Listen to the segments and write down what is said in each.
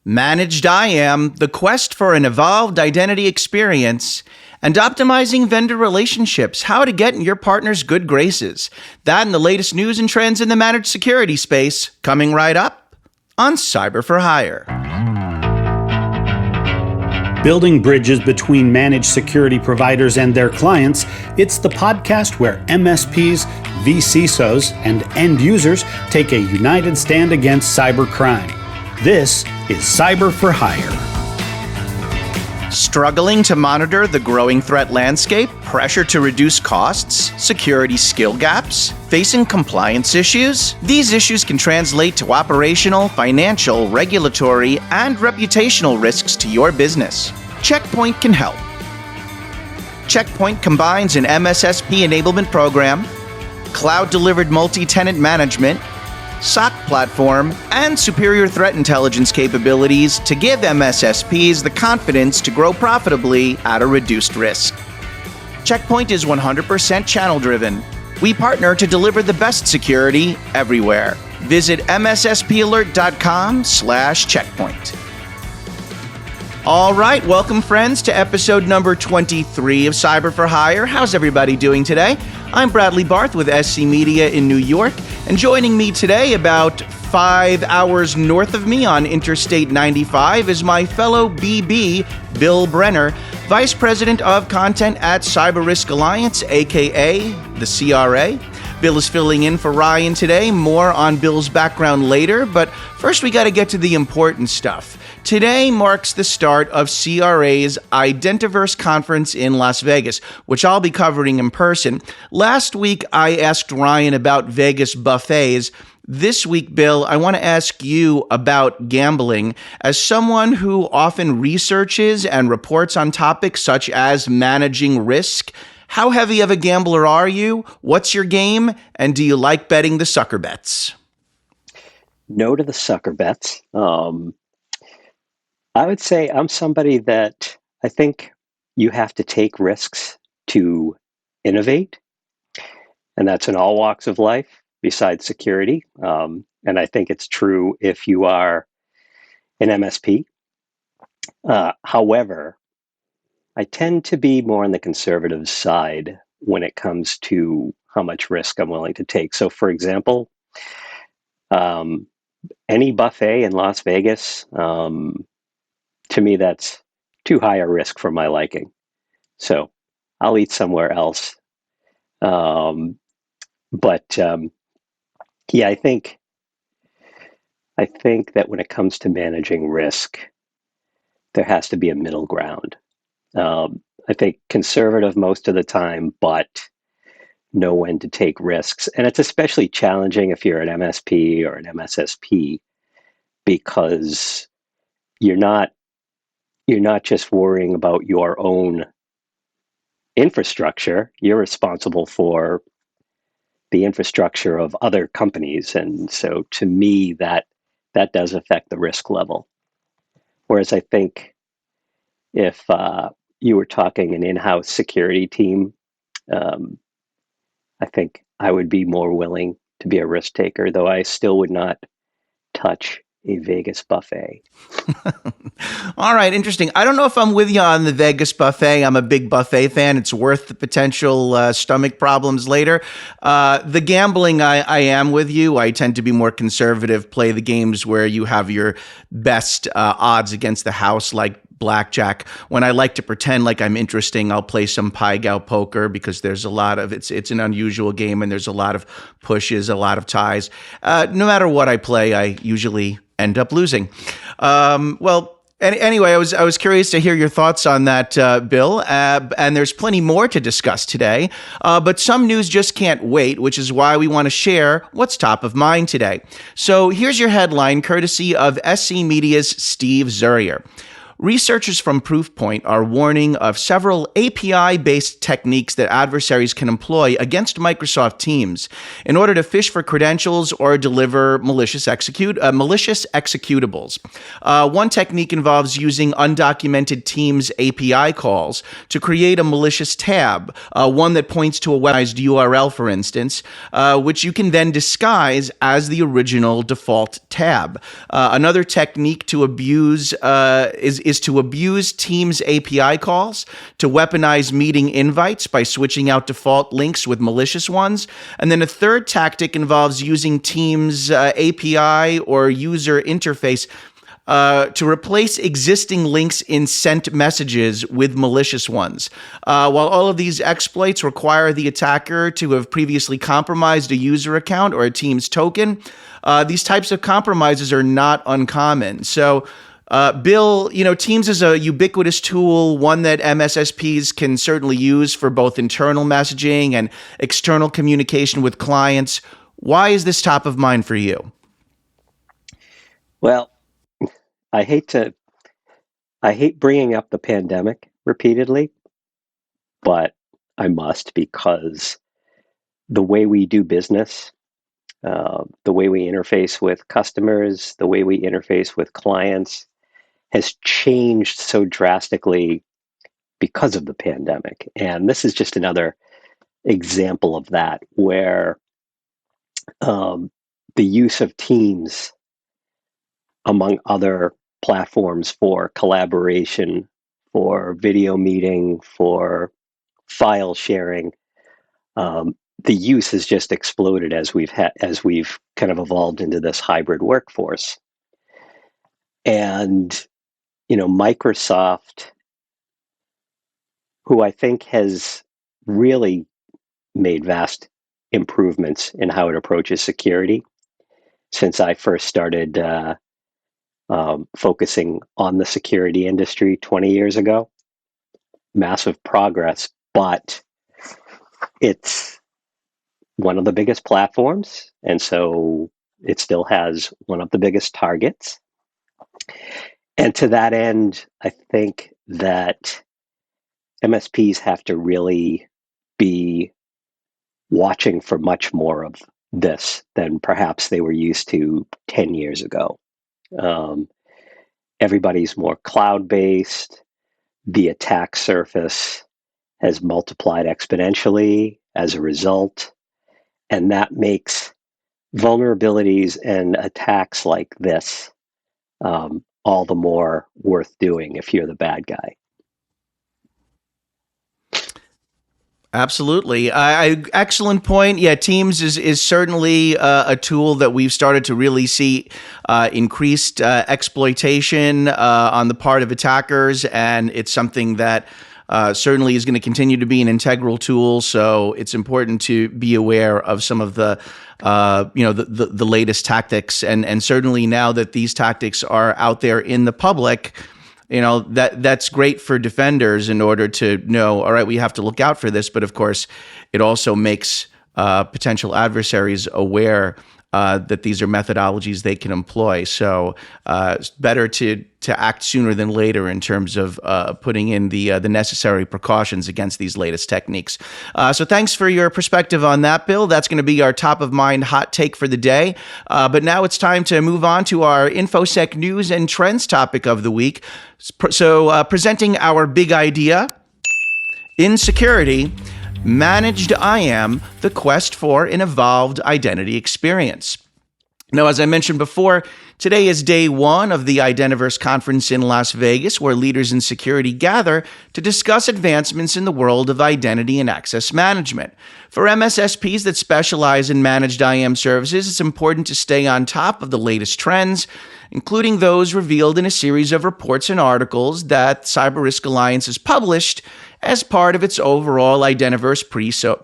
Managed IAM, the quest for an evolved identity experience, and optimizing vendor relationships, how to get in your partner's good graces. That and the latest news and trends in the managed security space, coming right up on Cyber for Hire. Building bridges between managed security providers and their clients, it's the podcast where MSPs, vCISOs, and end users take a united stand against cybercrime. This is Cyber for Hire. Struggling to monitor the growing threat landscape, pressure to reduce costs, security skill gaps, facing compliance issues? These issues can translate to operational, financial, regulatory, and reputational risks to your business. Checkpoint can help. Checkpoint combines an MSSP enablement program, cloud-delivered multi-tenant management, SOC platform, and superior threat intelligence capabilities to give MSSPs the confidence to grow profitably at a reduced risk. Checkpoint is 100% channel-driven. We partner to deliver the best security everywhere. Visit msspalert.com/checkpoint. All right, welcome friends to episode number 23 of Cyber for Hire. How's everybody doing today? I'm Bradley Barth with SC Media in New York, and joining me today about 5 hours north of me on Interstate 95 is my fellow BB, Bill Brenner, Vice President of Content at CyberRisk Alliance, aka the CRA. Bill is filling in for Ryan today. More on Bill's background later, but first we got to get to the important stuff. Today marks the start of CRA's Identiverse conference in Las Vegas, which I'll be covering in person. Last week, I asked Ryan about Vegas buffets. This week, Bill, I want to ask you about gambling. As someone who often researches and reports on topics such as managing risk, how heavy of a gambler are you? What's your game? And do you like betting the sucker bets? No to the sucker bets. I would say I'm somebody that I think you have to take risks to innovate. And that's in all walks of life besides security. And I think it's true if you are an MSP. However, I tend to be more on the conservative side when it comes to how much risk I'm willing to take. So, for example, any buffet in Las Vegas, to me, that's too high a risk for my liking. So I'll eat somewhere else. Yeah, I think that when it comes to managing risk, there has to be a middle ground. I think conservative most of the time, but know when to take risks. And it's especially challenging if you're an MSP or an MSSP, because you're not just worrying about your own infrastructure. You're responsible for the infrastructure of other companies. And so to me, that does affect the risk level. Whereas I think if you were talking an in-house security team, I think I would be more willing to be a risk taker, though I still would not touch a Vegas buffet. All right, interesting. I don't know if I'm with you on the Vegas buffet. I'm a big buffet fan. It's worth the potential stomach problems later. The gambling, I am with you. I tend to be more conservative, play the games where you have your best odds against the house, like blackjack. When I like to pretend like I'm interesting, I'll play some Pai Gow poker because there's a lot of, it's an unusual game and there's a lot of pushes, a lot of ties. No matter what I play, I usually end up losing. Anyway, I was curious to hear your thoughts on that, Bill, and there's plenty more to discuss today, but some news just can't wait, which is why we want to share what's top of mind today. So here's your headline, courtesy of SC Media's Steve Zurier. Researchers from Proofpoint are warning of several API-based techniques that adversaries can employ against Microsoft Teams in order to phish for credentials or deliver malicious executables. One technique involves using undocumented Teams API calls to create a malicious tab, one that points to a website URL, for instance, which you can then disguise as the original default tab. Another technique to abuse is to abuse Teams API calls to weaponize meeting invites by switching out default links with malicious ones. And then a third tactic involves using Teams API or user interface to replace existing links in sent messages with malicious ones. While all of these exploits require the attacker to have previously compromised a user account or a Teams token, these types of compromises are not uncommon. So, Bill, Teams is a ubiquitous tool, one that MSSPs can certainly use for both internal messaging and external communication with clients. Why is this top of mind for you? Well, I hate bringing up the pandemic repeatedly, but I must, because the way we do business, the way we interface with customers, the way we interface with clients has changed so drastically because of the pandemic. And this is just another example of that, where the use of Teams among other platforms for collaboration, for video meeting, for file sharing, the use has just exploded as we've kind of evolved into this hybrid workforce. And Microsoft, who I think has really made vast improvements in how it approaches security since I first started focusing on the security industry 20 years ago. Massive progress, but it's one of the biggest platforms, and so it still has one of the biggest targets. And to that end, I think that MSPs have to really be watching for much more of this than perhaps they were used to 10 years ago. Everybody's more cloud-based. The attack surface has multiplied exponentially as a result, and that makes vulnerabilities and attacks like this all the more worth doing if you're the bad guy. Absolutely. Excellent point. Yeah, Teams is certainly a tool that we've started to really see increased exploitation on the part of attackers, and it's something that certainly is going to continue to be an integral tool. So it's important to be aware of some of the the latest tactics, and certainly now that these tactics are out there in the public, that's great for defenders in order to know, all right, we have to look out for this. But of course, it also makes potential adversaries aware that these are methodologies they can employ. So it's better to act sooner than later in terms of putting in the necessary precautions against these latest techniques. So thanks for your perspective on that, Bill. That's going to be our top of mind hot take for the day. But now it's time to move on to our Infosec news and trends topic of the week. So presenting our big idea in security, managed IAM, the quest for an evolved identity experience. Now, as I mentioned before, today is day one of the Identiverse conference in Las Vegas, where leaders in security gather to discuss advancements in the world of identity and access management. For MSSPs that specialize in managed IAM services, it's important to stay on top of the latest trends, including those revealed in a series of reports and articles that CyberRisk Alliance has published as part of its overall Identiverse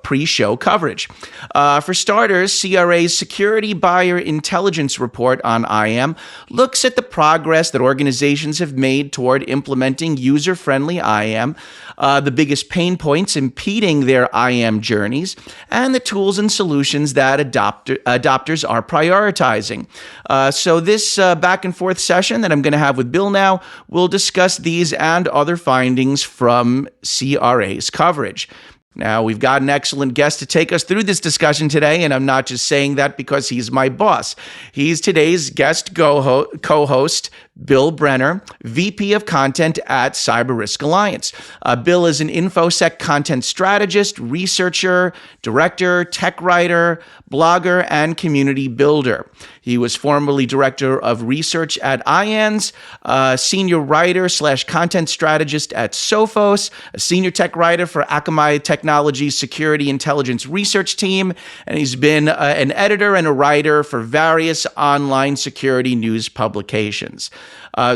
pre-show coverage. For starters, CRA's Security Buyer Intelligence Report on IAM IAM looks at the progress that organizations have made toward implementing user-friendly IAM, the biggest pain points impeding their IAM journeys, and the tools and solutions that adopters are prioritizing. So this back and forth session that I'm going to have with Bill now will discuss these and other findings from CRA's coverage. Now, we've got an excellent guest to take us through this discussion today, and I'm not just saying that because he's my boss. He's today's guest co-host, Bill Brenner, VP of Content at CyberRisk Alliance. Bill is an Infosec content strategist, researcher, director, tech writer, blogger, and community builder. He was formerly director of research at IANS, senior writer / content strategist at Sophos, a senior tech writer for Akamai Technologies Security Intelligence Research Team, and he's been an editor and a writer for various online security news publications.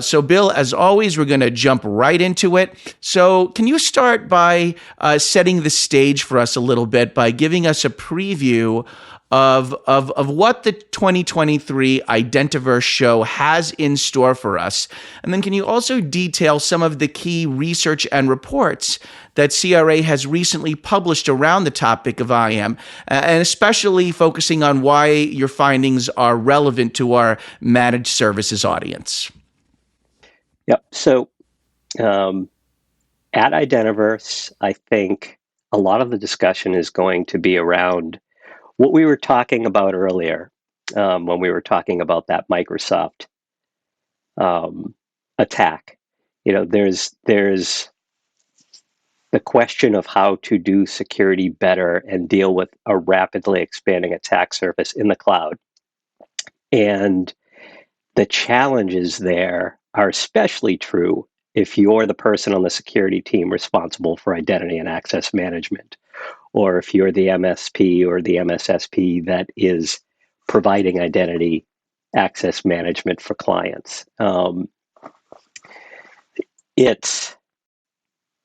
So, Bill, as always, we're going to jump right into it. So can you start by setting the stage for us a little bit by giving us a preview of what the 2023 Identiverse show has in store for us? And then can you also detail some of the key research and reports that CRA has recently published around the topic of IAM, and especially focusing on why your findings are relevant to our managed services audience? Yep. So at Identiverse, I think a lot of the discussion is going to be around what we were talking about earlier when we were talking about that Microsoft attack. There's the question of how to do security better and deal with a rapidly expanding attack surface in the cloud. And the challenges there are especially true if you're the person on the security team responsible for identity and access management, or if you're the MSP or the MSSP that is providing identity access management for clients. It's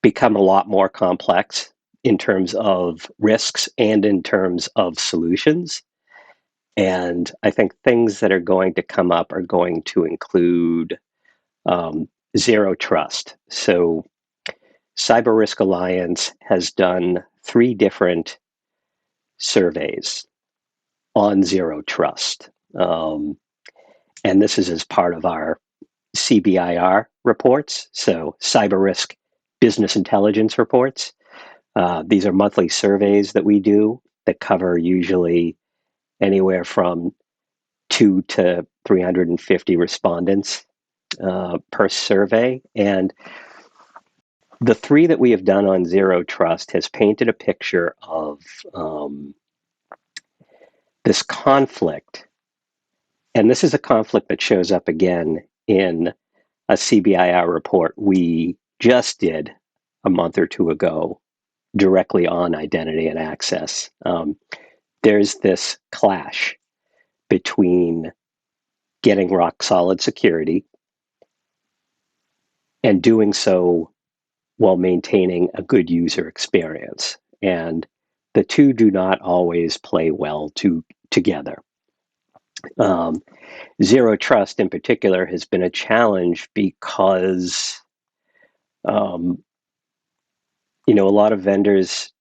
become a lot more complex in terms of risks and in terms of solutions. And I think things that are going to come up are going to include zero trust. So CyberRisk Alliance has done 3 different surveys on zero trust. And this is as part of our CBIR reports, so CyberRisk Business Intelligence reports. These are monthly surveys that we do that cover usually anywhere from 2 to 350 respondents per survey. And the 3 that we have done on zero trust has painted a picture of this conflict. And this is a conflict that shows up again in a CBIR report we just did a month or 2 ago directly on identity and access. There's this clash between getting rock solid security and doing so while maintaining a good user experience. And the two do not always play well together. Zero trust in particular has been a challenge because a lot of vendors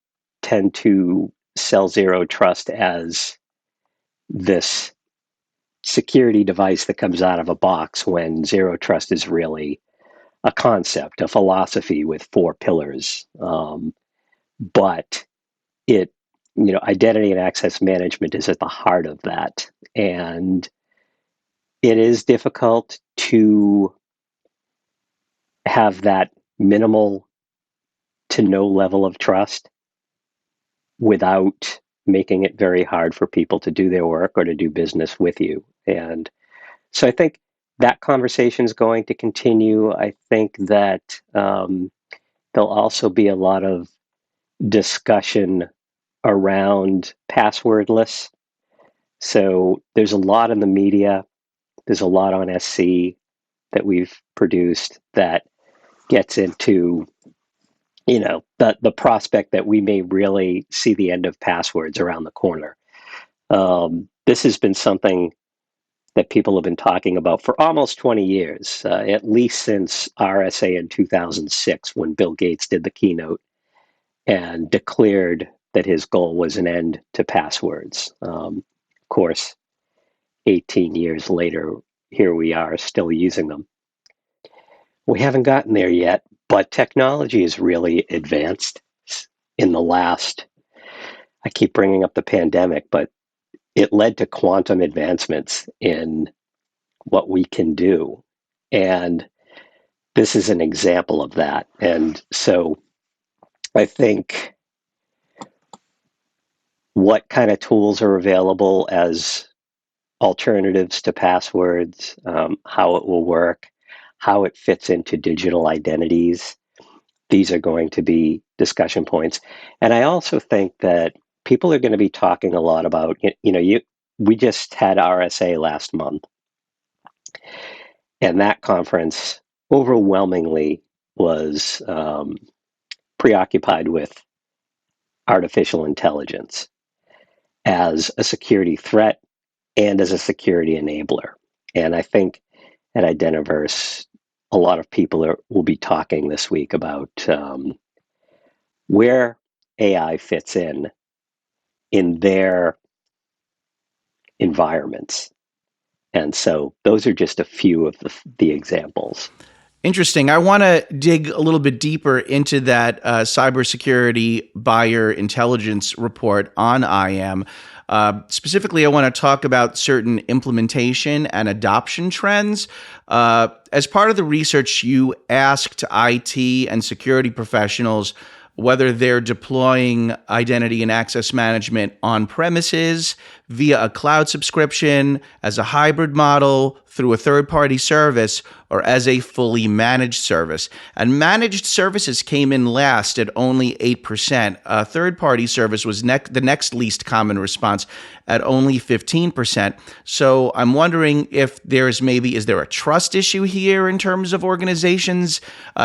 tend to sell zero trust as this security device that comes out of a box, when zero trust is really a concept, a philosophy with 4 pillars. But identity and access management is at the heart of that. And it is difficult to have that minimal to no level of trust without making it very hard for people to do their work or to do business with you. And so I think that conversation is going to continue. I think that there'll also be a lot of discussion around passwordless. So there's a lot in the media, there's a lot on SC that we've produced that gets into the prospect that we may really see the end of passwords around the corner. This has been something that people have been talking about for almost 20 years, at least since RSA in 2006, when Bill Gates did the keynote and declared that his goal was an end to passwords. Of course, 18 years later, here we are still using them. We haven't gotten there yet, but technology has really advanced in the last, I keep bringing up the pandemic, but it led to quantum advancements in what we can do. And this is an example of that. And so I think what kind of tools are available as alternatives to passwords, how it will work, how it fits into digital identities. These are going to be discussion points. And I also think that people are going to be talking a lot about, we just had RSA last month. And that conference overwhelmingly was preoccupied with artificial intelligence as a security threat and as a security enabler. And I think at Identiverse, a lot of people will be talking this week about where AI fits in their environments. And so those are just a few of the examples. Interesting. I want to dig a little bit deeper into that cybersecurity buyer intelligence report on IAM. Specifically, I want to talk about certain implementation and adoption trends. As part of the research, you asked IT and security professionals whether they're deploying identity and access management on premises, via a cloud subscription, as a hybrid model, through a third-party service, or as a fully managed service. And managed services came in last at only 8%. A third-party service was the next least common response at only 15%. So I'm wondering if is there a trust issue here in terms of organizations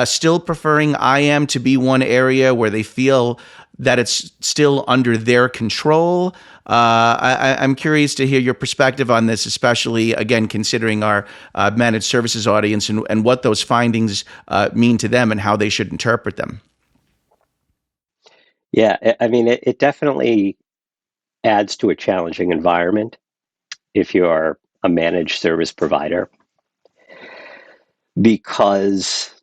still preferring IAM to be one area where they feel that it's still under their control? I'm curious to hear your perspective on this, especially, again, considering our managed services audience and what those findings mean to them and how they should interpret them. Yeah, I mean, it definitely adds to a challenging environment if you're a managed service provider, because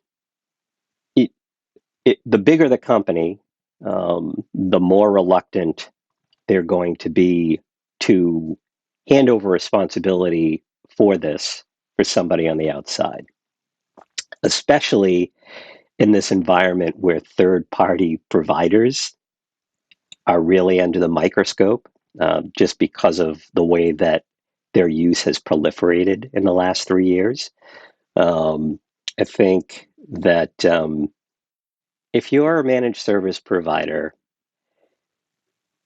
the bigger the company, the more reluctant they're going to be to hand over responsibility for this for somebody on the outside, especially in this environment where third-party providers are really under the microscope, just because of the way that their use has proliferated in the last 3 years. I think that if you're a managed service provider,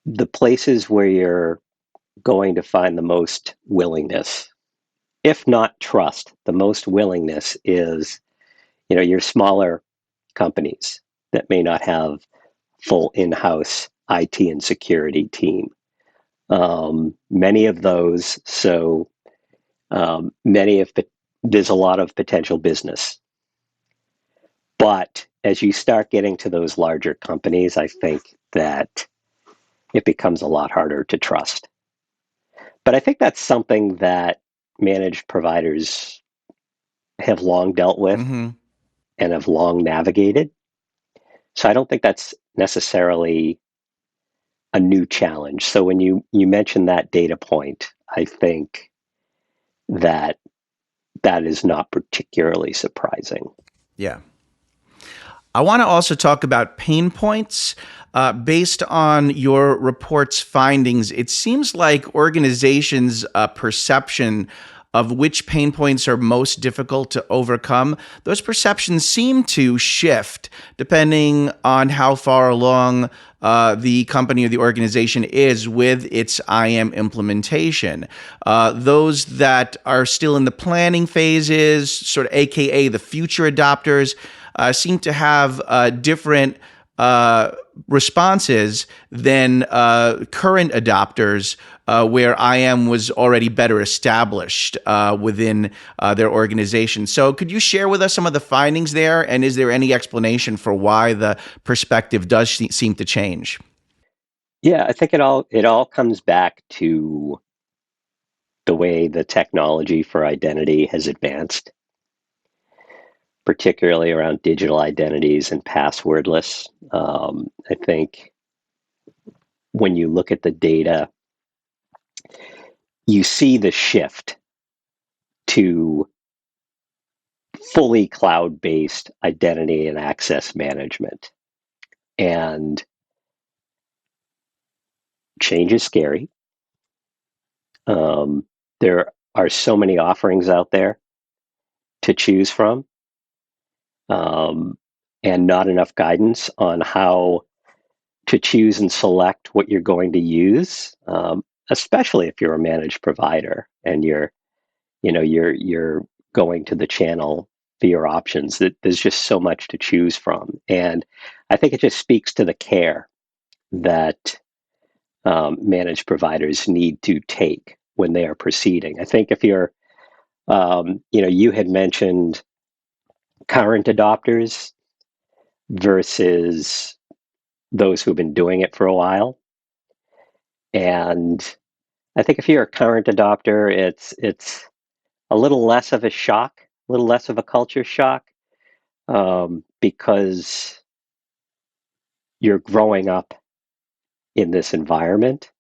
the places where you're going to find the most willingness, if not trust, the most willingness is, your smaller companies that may not have full in-house IT and security team. Many of those, there's a lot of potential business. But as you start getting to those larger companies, I think that it becomes a lot harder to trust. But I think that's something that managed providers have long dealt with and have long navigated. So I don't think that's necessarily a new challenge. So when you mentioned that data point, I think that is not particularly surprising. Yeah. I want to also talk about pain points. Based on your report's findings, it seems like organizations' perception of which pain points are most difficult to overcome, those perceptions seem to shift depending on how far along the company or the organization is with its IAM implementation. Those that are still in the planning phases, sort of AKA the future adopters, seem to have different responses than current adopters where IAM was already better established within their organization. So could you share with us some of the findings there? And is there any explanation for why the perspective does seem to change? Yeah, I think it all comes back to the way the technology for identity has advanced, particularly around digital identities and passwordless. I think when you look at the data, you see the shift to fully cloud-based identity and access management. And change is scary. There are so many offerings out there to choose from, and not enough guidance on how to choose and select what you're going to use, especially if you're a managed provider and you're going to the channel for your options. That there's just so much to choose from, and I think it just speaks to the care that managed providers need to take when they are proceeding. I think if you're, you had mentioned current adopters versus those who've been doing it for a while. And I think if you're a current adopter, it's a little less of a shock, a little less of a culture shock, because you're growing up in this environment.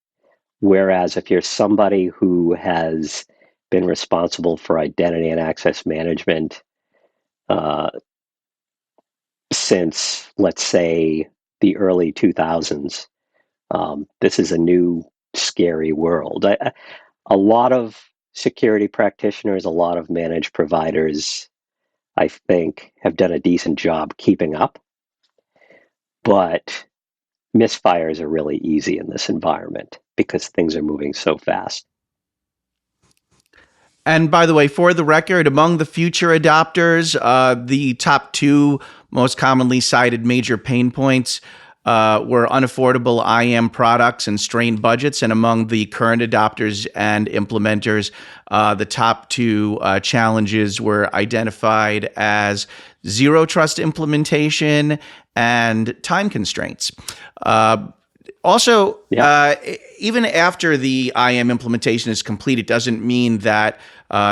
Whereas if you're somebody who has been responsible for identity and access management uh, since, let's say, the early 2000s, this is a new, scary world. A lot of security practitioners, a lot of managed providers, I think, have done a decent job keeping up, but misfires are really easy in this environment because things are moving so fast. And by the way, for the record, among the future adopters, the top two most commonly cited major pain points were unaffordable IAM products and strained budgets. And among the current adopters and implementers, the top two challenges were identified as zero trust implementation and time constraints. Also, Yeah. even after the IAM implementation is complete, it doesn't mean that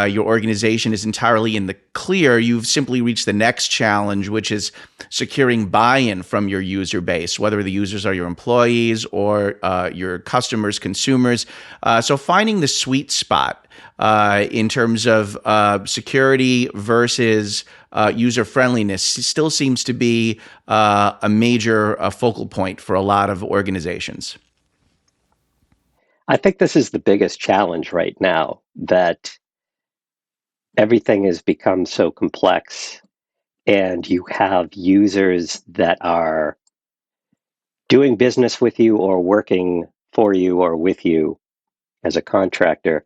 your organization is entirely in the clear. You've simply reached the next challenge, which is securing buy-in from your user base, whether the users are your employees or your customers, consumers. So finding the sweet spot in terms of security versus user friendliness still seems to be a major focal point for a lot of organizations. I think this is the biggest challenge right now, that everything has become so complex and you have users that are doing business with you or working for you or with you as a contractor,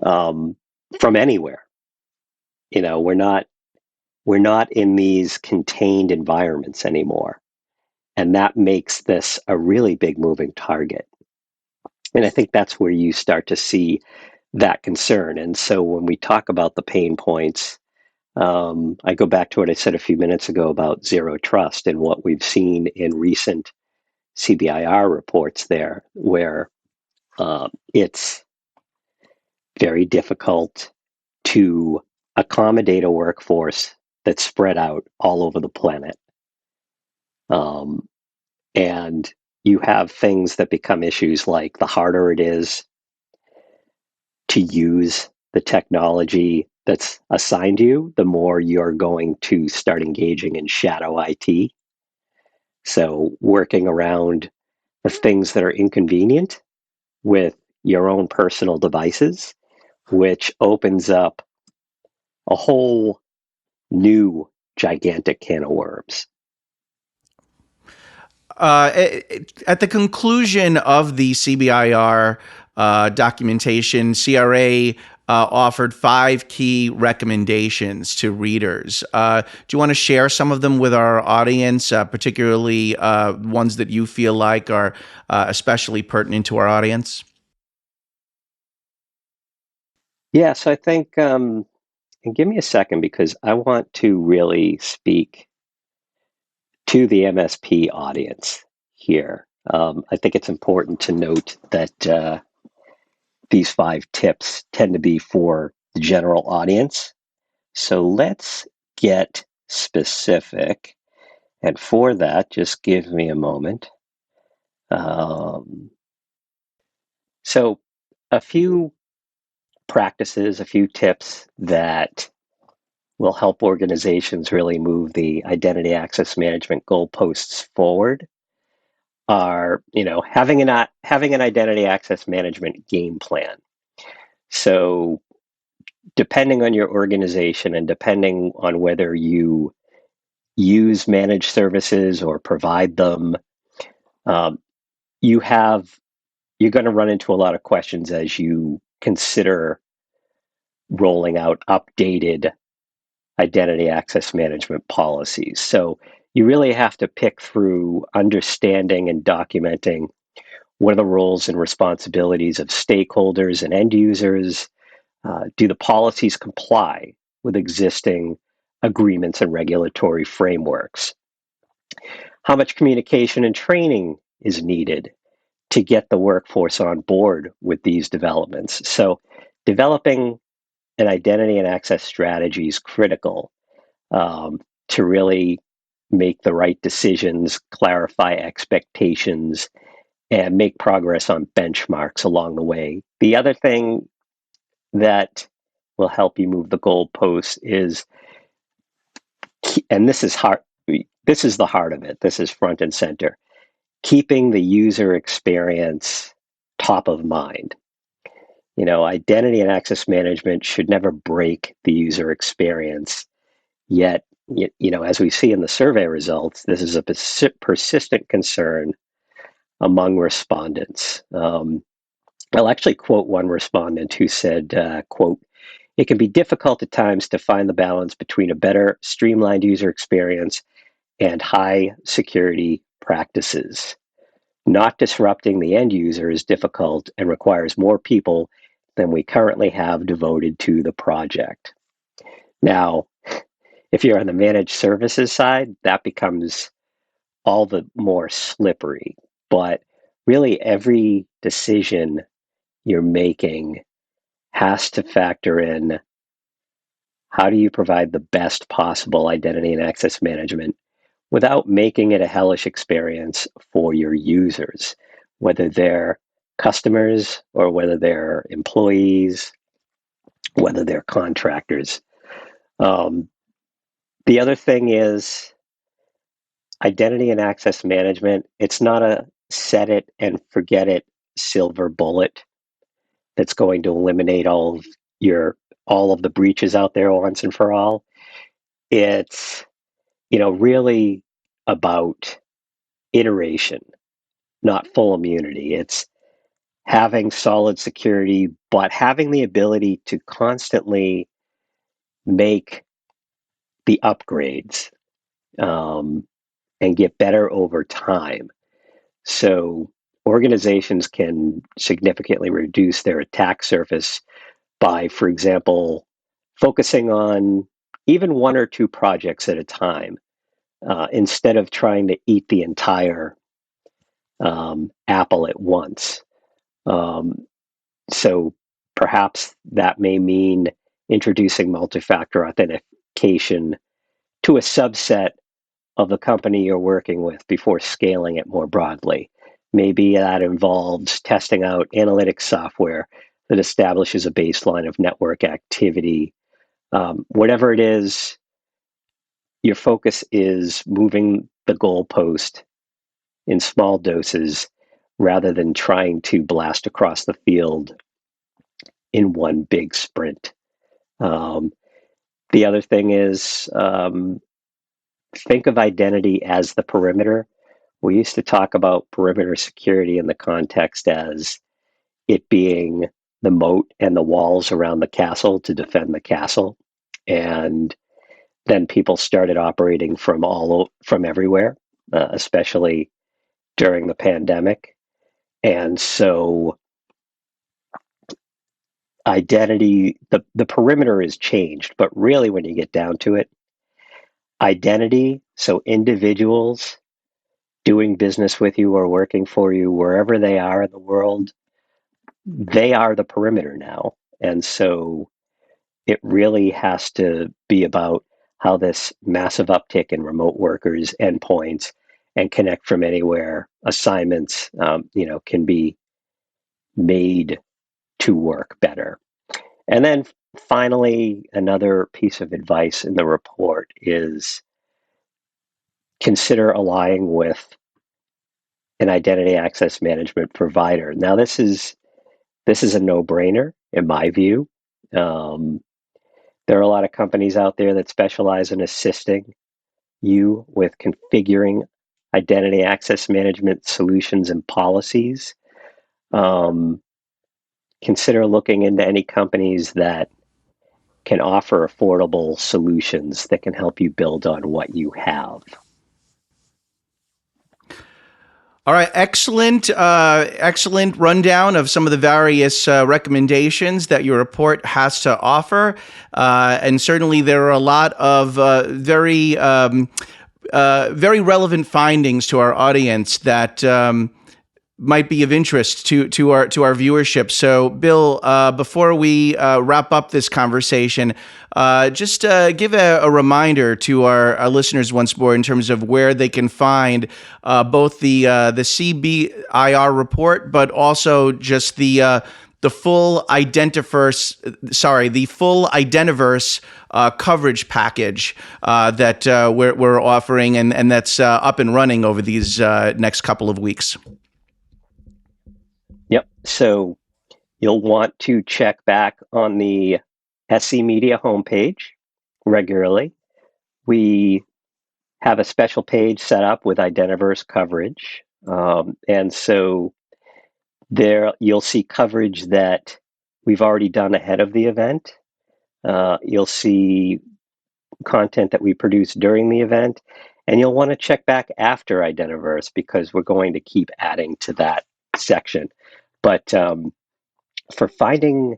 um, from anywhere. We're not in these contained environments anymore, and that makes this a really big moving target. And I think that's where you start to see that concern. And so when we talk about the pain points, I go back to what I said a few minutes ago about zero trust and what we've seen in recent CBIR reports there, where it's very difficult to accommodate a workforce that's spread out all over the planet. Um, and you have things that become issues like the harder it is to use the technology that's assigned you, the more you're going to start engaging in shadow IT. So working around the things that are inconvenient with your own personal devices, which opens up a whole new gigantic can of worms. At the conclusion of the CBIR documentation, CRA offered 5 key recommendations to readers. Do you want to share some of them with our audience, particularly ones that you feel like are especially pertinent to our audience? Yeah, so I think, and give me a second because I want to really speak to the MSP audience here. I think it's important to note that these 5 tips tend to be for the general audience. So let's get specific. And for that, just give me a moment. So a few practices, a few tips that will help organizations really move the identity access management goalposts forward are, having an identity access management game plan. So depending on your organization and depending on whether you use managed services or provide them, um, you're going to run into a lot of questions as you consider rolling out updated identity access management policies. So you really have to pick through understanding and documenting what are the roles and responsibilities of stakeholders and end users. Do the policies comply with existing agreements and regulatory frameworks? How much communication and training is needed to get the workforce on board with these developments? So developing an identity and access strategy is critical to really make the right decisions, clarify expectations, and make progress on benchmarks along the way. The other thing that will help you move the goalposts is, and this is hard, this is the heart of it, this is front and center, keeping the user experience top of mind. Identity and access management should never break the user experience. Yet, as we see in the survey results, this is a persistent concern among respondents. I'll actually quote one respondent who said, quote, "It can be difficult at times to find the balance between a better streamlined user experience and high security practices. Not disrupting the end user is difficult and requires more people than we currently have devoted to the project." Now, if you're on the managed services side, that becomes all the more slippery. But really, every decision you're making has to factor in how do you provide the best possible identity and access management without making it a hellish experience for your users, whether they're customers or whether they're employees, whether they're contractors. Um, the other thing is identity and access management. It's not a set it and forget it silver bullet that's going to eliminate all of the breaches out there once and for all. It's really about iteration, not full immunity. It's having solid security, but having the ability to constantly make the upgrades and get better over time. So organizations can significantly reduce their attack surface by, for example, focusing on even 1 or 2 projects at a time instead of trying to eat the entire apple at once. So perhaps that may mean introducing multi-factor authentication to a subset of the company you're working with before scaling it more broadly. Maybe that involves testing out analytics software that establishes a baseline of network activity. Whatever it is, your focus is moving the goalpost in small doses rather than trying to blast across the field in one big sprint. The other thing is think of identity as the perimeter. We used to talk about perimeter security in the context as it being the moat and the walls around the castle to defend the castle. And then people started operating from everywhere, especially during the pandemic. And so identity, the perimeter is changed, but really when you get down to it, identity, so individuals doing business with you or working for you, wherever they are in the world, they are the perimeter now. And so it really has to be about how this massive uptick in remote workers, endpoints, and connect from anywhere assignments, can be made to work better. And then finally, another piece of advice in the report is consider aligning with an identity access management provider. Now, this is a no-brainer in my view. There are a lot of companies out there that specialize in assisting you with configuring identity access management solutions and policies. Consider looking into any companies that can offer affordable solutions that can help you build on what you have. All right, excellent rundown of some of the various recommendations that your report has to offer, and certainly there are a lot of very relevant findings to our audience that might be of interest to our viewership. So, Bill, before we wrap up this conversation, just give a reminder to our listeners once more in terms of where they can find both the CBIR report, but also just the full Identiverse coverage package that we're offering, and that's up and running over these next couple of weeks. Yep. So you'll want to check back on the SC Media homepage regularly. We have a special page set up with Identiverse coverage. And so there you'll see coverage that we've already done ahead of the event. You'll see content that we produced during the event. And you'll want to check back after Identiverse because we're going to keep adding to that section. But for finding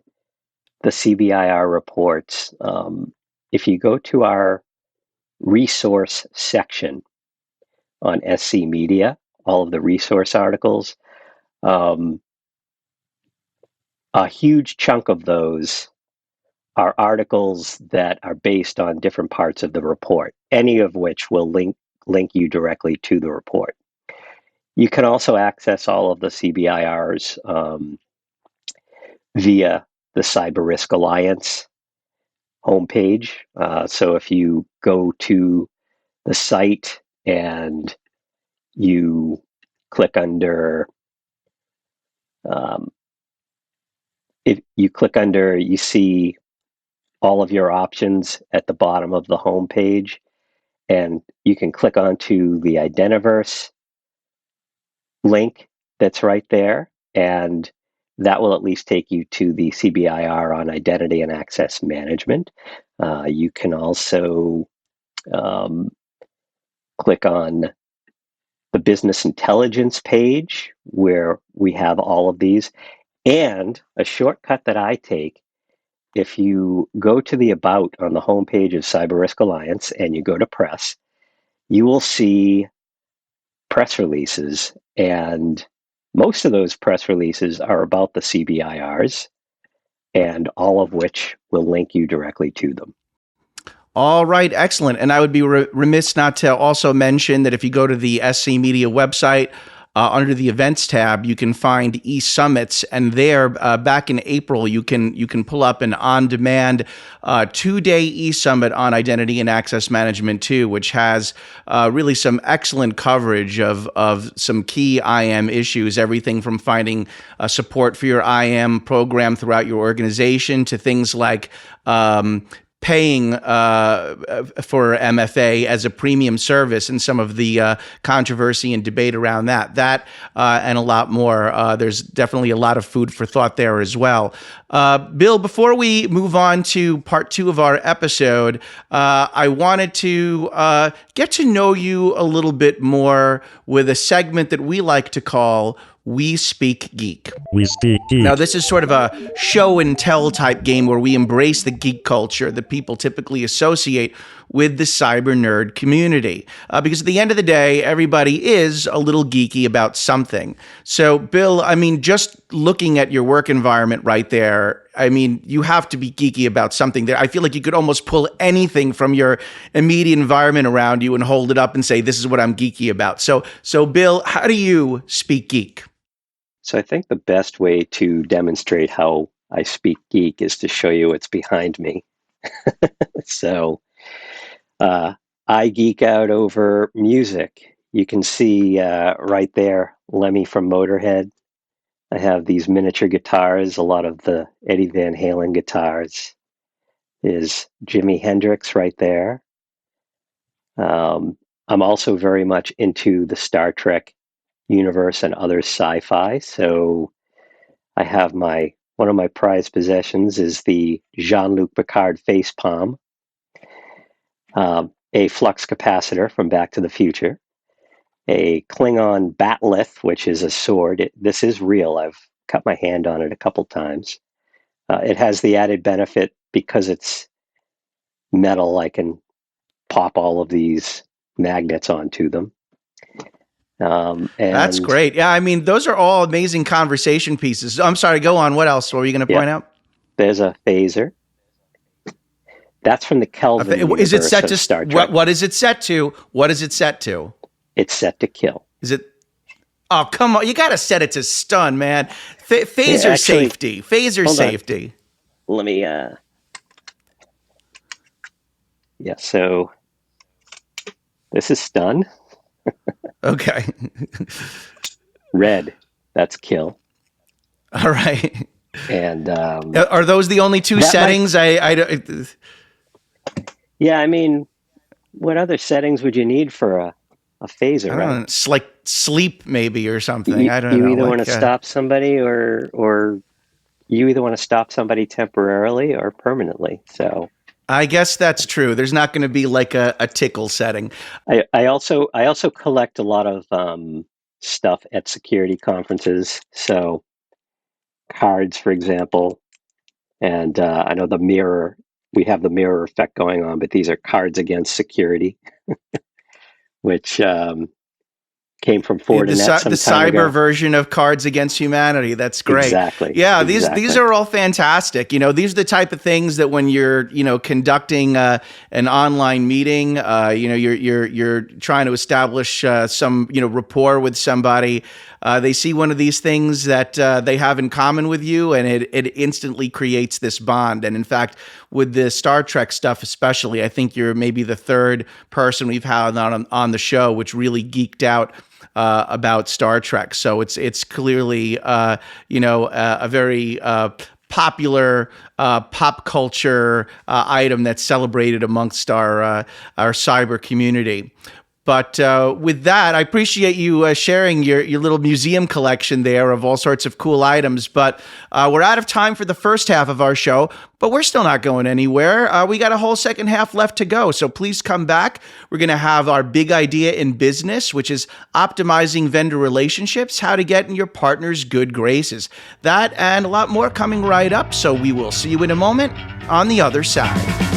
the CBIR reports, if you go to our resource section on SC Media, all of the resource articles, a huge chunk of those are articles that are based on different parts of the report, any of which will link you directly to the report. You can also access all of the CBIRs via the CyberRisk Alliance homepage. So if you go to the site and you click under, you see all of your options at the bottom of the homepage, and you can click onto the Identiverse link that's right there, and that will at least take you to the CBIR on identity and access management. You can also click on the business intelligence page where we have all of these. And a shortcut that I take, if you go to the About on the homepage of CyberRisk Alliance and you go to press, you will see press releases, and most of those press releases are about the CBIRs, and all of which will link you directly to them. All right, excellent. And I would be remiss not to also mention that if you go to the SC Media website, under the events tab, you can find e-summits, and there, back in April, you can pull up an on-demand 2-day e-summit on identity and access management too, which has really some excellent coverage of some key IAM issues, everything from finding support for your IAM program throughout your organization to things like paying for MFA as a premium service and some of the controversy and debate around that and a lot more. There's definitely a lot of food for thought there as well. Bill, before we move on to part 2 of our episode, I wanted to get to know you a little bit more with a segment that we like to call We Speak Geek. We Speak Geek. Now, this is sort of a show and tell type game where we embrace the geek culture that people typically associate with the cyber nerd community. Because at the end of the day, everybody is a little geeky about something. So, Bill, I mean, just looking at your work environment right there, I mean, you have to be geeky about something there. I feel like you could almost pull anything from your immediate environment around you and hold it up and say, this is what I'm geeky about. So Bill, how do you speak geek? So I think the best way to demonstrate how I speak geek is to show you what's behind me. So I geek out over music. You can see right there, Lemmy from Motorhead. I have these miniature guitars, a lot of the Eddie Van Halen guitars. Is Jimi Hendrix right there. I'm also very much into the Star Trek universe and other sci-fi. So I have one of my prized possessions is the Jean-Luc Picard facepalm, a flux capacitor from Back to the Future, a Klingon batleth, which is a sword. This is real. I've cut my hand on it a couple times. It has the added benefit because it's metal, I can pop all of these magnets onto them. And that's great. Yeah, I mean, those are all amazing conversation pieces. I'm sorry, go on. What else were you going to point out? There's a phaser. That's from the Kelvin universe. Is it set to Star Trek. What is it set to? What is it set to? It's set to kill. Is it? Oh, come on! You got to set it to stun, man. Phaser safety. Phaser safety. Let me. Yeah. So this is stun. Okay. Red. That's kill. All right. And are those the only two settings? Yeah, I mean, what other settings would you need for a phaser? I don't know, it's like sleep maybe or something. I don't know. You either want to stop somebody or you either want to stop somebody temporarily or permanently. So I guess that's true. There's not going to be like a tickle setting. I also collect a lot of stuff at security conferences. So cards, for example, and I know we have the mirror effect going on, but these are cards against security, which came from Fortinet the cyber version of Cards Against Humanity. That's great. Exactly. Yeah, these are all fantastic. You know, these are the type of things that when you're conducting an online meeting, you're trying to establish some rapport with somebody. They see one of these things that they have in common with you, and it instantly creates this bond. And in fact, with the Star Trek stuff especially, I think you're maybe the third person we've had on the show which really geeked out about Star Trek. So it's clearly a very popular pop culture item that's celebrated amongst our cyber community. But with that, I appreciate you sharing your little museum collection there of all sorts of cool items. But we're out of time for the first half of our show, but we're still not going anywhere. We got a whole second half left to go. So please come back. We're going to have our big idea in business, which is optimizing vendor relationships, how to get in your partner's good graces. That and a lot more coming right up. So we will see you in a moment on the other side.